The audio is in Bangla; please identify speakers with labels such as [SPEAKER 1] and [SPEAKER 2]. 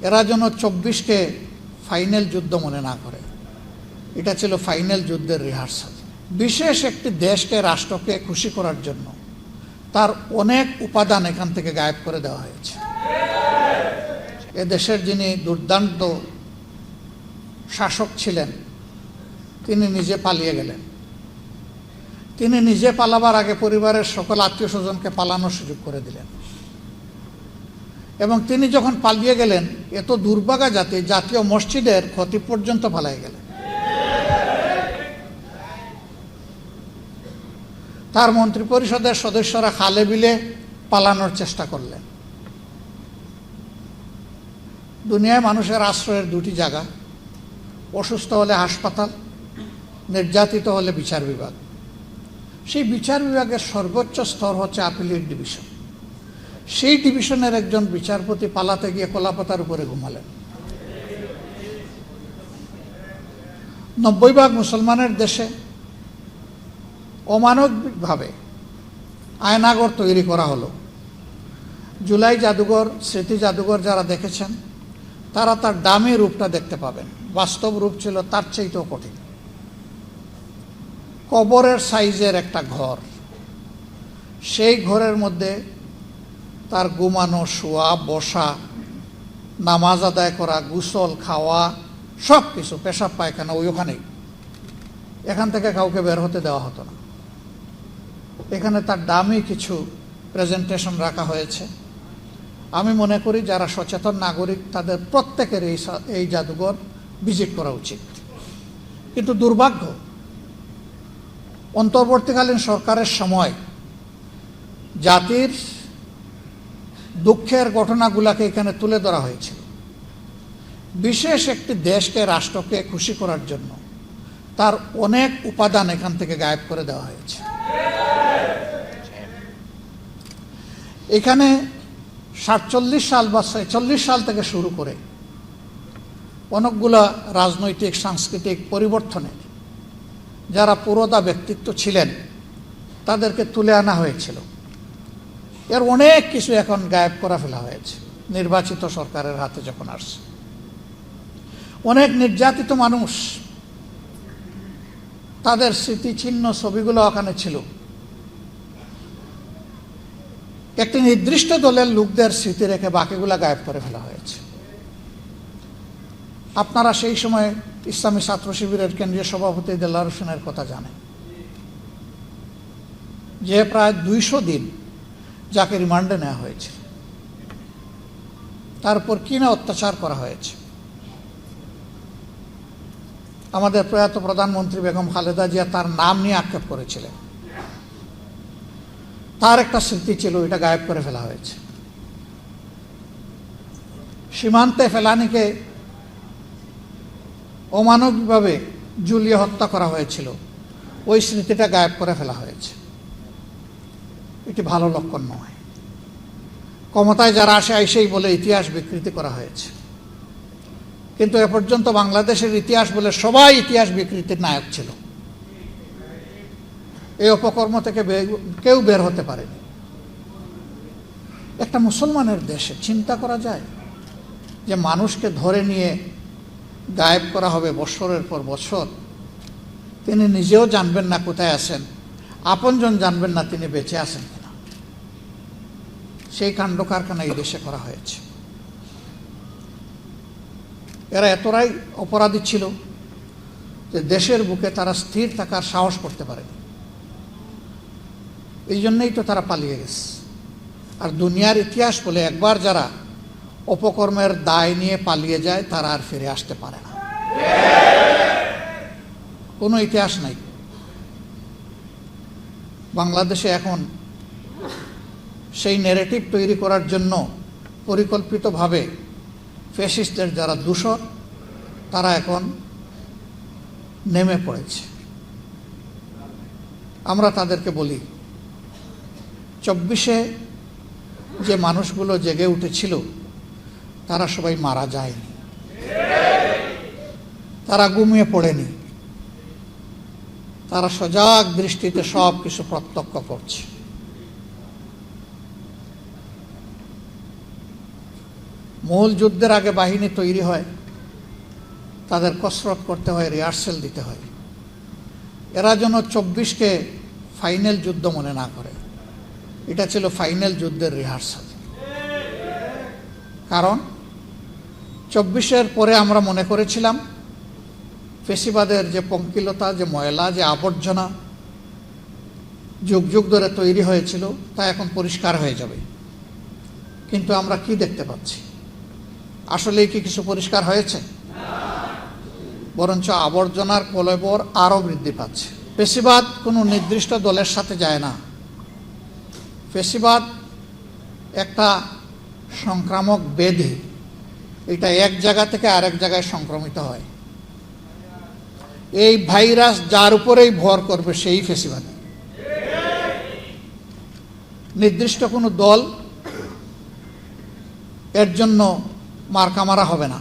[SPEAKER 1] এরা যেন 24কে ফাইনাল যুদ্ধ মনে না করে। এটা ছিল ফাইনাল যুদ্ধের রিহার্সাল। বিশেষ একটি দেশকে, রাষ্ট্রকে খুশি করার জন্য তার অনেক উপাদান এখান থেকে গায়েব করে দেওয়া হয়েছে। এ দেশের যিনি দুর্দান্ত শাসক ছিলেন, তিনি নিজে পালিয়ে গেলেন। তিনি নিজে পালাবার আগে পরিবারের সকল আত্মীয় স্বজনকে পালানোর সুযোগ করে দিলেন। এবং তিনি যখন পালিয়ে গেলেন, এত দুর্ভাগা জাতি, জাতীয় মসজিদের ক্ষতি পর্যন্ত পালিয়ে গেলেন। তার মন্ত্রিপরিষদের সদস্যরা খালে বিলে পালানোর চেষ্টা করলেন। দুনিয়ায় মানুষের আশ্রয়ের দুটি জায়গা, অসুস্থ হলে হাসপাতাল, নির্যাতিত হলে বিচার বিভাগ। সেই বিচার বিভাগের সর্বোচ্চ স্তর হচ্ছে আপিলেট ডিভিশন। সেই ডিভিশনের একজন বিচারপতি পালাতে গিয়ে কলাপাতার উপরে ঘুমালেন। 90% মুসলমানের দেশে অমানবিকভাবে আয়নাগর তৈরি করা হলো। জুলাই জাদুঘর, স্মৃতি জাদুঘর যারা দেখেছেন তারা তার দামি রূপটা দেখতে পাবেন। বাস্তব রূপ ছিল তার চাইতেও কঠিন। কবরের সাইজের একটা ঘর, সেই ঘরের মধ্যে তার ঘুমানো, শোয়া, বসা, নামাজ আদায় করা, গোসল, খাওয়া, সব কিছু, পেশাব পায়খানা ওখানেই। এখান থেকে কাউকে বের হতে দেওয়া হতো না। এখানে তার দামি কিছু প্রেজেন্টেশন রাখা হয়েছে। আমি মনে করি যারা সচেতন নাগরিক তাদের প্রত্যেকের এই জাদুঘর ভিজিট করা উচিত। কিন্তু দুর্ভাগ্য, অন্তর্বর্তীকালীন সরকারের সময় জাতির দুঃখের ঘটনাগুলোকে এখানে তুলে ধরা হয়েছিল। বিশেষ একটি দেশকে, রাষ্ট্রকে খুশি করার জন্য তার অনেক উপাদান এখান থেকে গায়েব করে দেওয়া হয়েছে। এখানে 47 সাল বা 46 সাল থেকে শুরু করে অনেকগুলো রাজনৈতিক, সাংস্কৃতিক পরিবর্তনের যারা পুরোদা ব্যক্তিত্ব ছিলেন তাদেরকে তুলে আনা হয়েছিল। এর অনেক কিছু এখন গায়েব করে ফেলা হয়েছে নির্বাচিত সরকারের হাতে যখন আসছে। অনেক নির্যাতিত মানুষ, তাদের স্মৃতিচিহ্ন ছবিগুলো ওখানে ছিল। একটি নির্দিষ্ট দলের লোকদের স্মৃতি রেখে বাকিগুলা গায়েব করে ফেলা হয়েছে। আপনারা সেই সময় ইসলামী ছাত্র শিবিরের কেন্দ্রীয় সভাপতি দেলোয়ার হোসেনের কথা জানেন, যে প্রায় 200 দিন যাকে রিমান্ডে নেওয়া হয়েছে, তারপর কি না অত্যাচার করা হয়েছে। আমাদের প্রয়াত প্রধানমন্ত্রী বেগম খালেদা জিয়া তার নাম নিয়ে আক্ষেপ করেছিলেন। তার একটা স্মৃতি ছিল, এটা গায়েব করে ফেলা হয়েছে। সীমান্তে ফেলানিকে অমানবিকভাবে ঝুলিয়ে হত্যা করা হয়েছিল, ওই স্মৃতিটা গায়েব করে ফেলা হয়েছে। এটি ভালো লক্ষণ নয়। ক্ষমতায় যারা আসে আইসেই বলে ইতিহাস বিকৃতি করা হয়েছে, কিন্তু এ পর্যন্ত বাংলাদেশের ইতিহাস বলে সবাই ইতিহাস বিকৃতির নায়ক ছিল। এই অপকর্ম থেকে কেউ বের হতে পারেনি। একটা মুসলমানের দেশে চিন্তা করা যায় যে মানুষকে ধরে নিয়ে গায়েব করা হবে বছরের পর বছর। তিনি নিজেও জানবেন না কোথায় আছেন, আপনজন জানবেন না তিনি বেঁচে আছেন কিনা। সেই কাণ্ড কারখানা এই দেশে করা হয়েছে। এরা এতটাই অপরাধী ছিল যে দেশের বুকে তারা স্থির থাকার সাহস করতে পারেনি। এই জন্যই তো তারা পালিয়ে গেছে। আর দুনিয়ার ইতিহাস বলে একবার যারা অপকর্মের দায় নিয়ে পালিয়ে যায় তারা আর ফিরে আসতে পারে না। কোনো ইতিহাস নাই। বাংলাদেশে এখন সেই ন্যারেটিভ তৈরি করার জন্য পরিকল্পিতভাবে ফ্যাসিস্টদের যারা দূষর তারা এখন নেমে পড়েছে। আমরা তাদেরকে বলি, 24-এ যে মানুষগুলো জেগে উঠেছিল তারা সবাই মারা যায়নি, তারা ঘুমিয়ে পড়েনি, তারা সজাগ দৃষ্টিতে সব কিছু প্রত্যক্ষ করছে। মূল যুদ্ধের আগে বাহিনী তৈরি হয়, তাদের কসরত করতে হয়, রিহার্সেল দিতে হয়। এরা যেন 24কে ফাইনাল যুদ্ধ মনে না করে। এটা ছিল ফাইনাল যুদ্ধের রিহার্সাল। কারণ 24-এর পরে আমরা মনে করেছিলাম ফেসিবাদের যে পঙ্কিলতা, যে ময়লা, যে আবর্জনা যুগ যুগ ধরে তৈরি হয়েছিল তা এখন পরিষ্কার হয়ে যাবে। কিন্তু আমরা কি দেখতে পাচ্ছি? আসলেই কি কিছু পরিষ্কার হয়েছে? বরঞ্চ আবর্জনার কলেবর আরও বৃদ্ধি পাচ্ছে। ফেসিবাদ কোনো নির্দিষ্ট দলের সাথে যায় না। ফেসিবাদ একটা সংক্রামক ব্যাধি। এটা এক জায়গা থেকে আরেক জায়গায় সংক্রমিত হয়। এই ভাইরাস যার উপরেই ভর করবে সেই ফেসিবাদী। নির্দিষ্ট কোনো দল এর জন্য মার্কা মারা হবে না।